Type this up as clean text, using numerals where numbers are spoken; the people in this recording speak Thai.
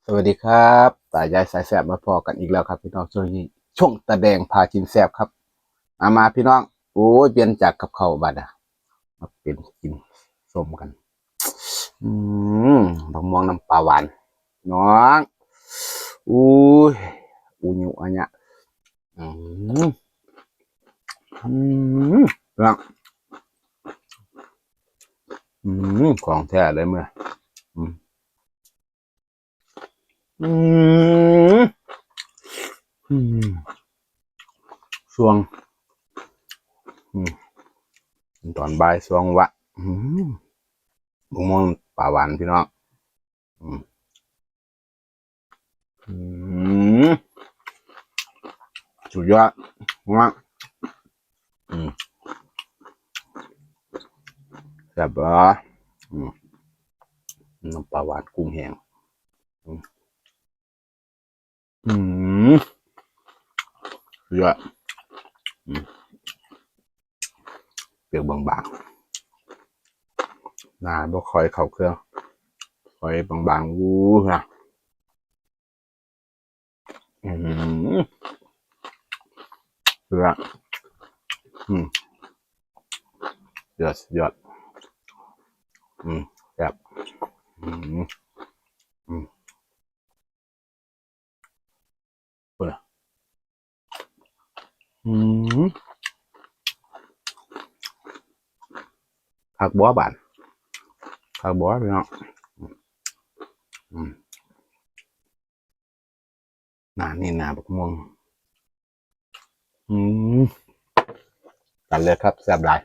สวัสดีครับตายายสายแสบมาพอกันอีกแล้วครับพี่น้องช่วงนี้ช่วงตาแดงพากินแสบครับมาพี่น้องโอ้ยเปลี่ยนจากกับข้าวบัดมาเป็นกินส้มกันอืมบักม่วงน้ำปลาหวานน้องอุ้ยอูยุอันเนี้ยอืมอืมน้องของแท้เลยเมื่ออืมอืมอืมช่วงอืมตอนบ่ายช่วงวะบักม่วงปลาหวานพี่น้องอืม อืมสุดยอดมากอืมแบบว่าอืมน้ำปลาหวานกุ้งแห้งอืมอืมสุดยอดอืมเปลือกบางๆหนาบ่ค่อยเข้าเครื่องค่อยบางๆวู้นะอืมสุดยอดอืมสุดยอดอืมแบบอืมอืมพูดนะอืมผักบัวบานผักบัวพี่น้องอืมหนานี่หนาบักม่วงอืมกันเลยครับแซ่บหลาย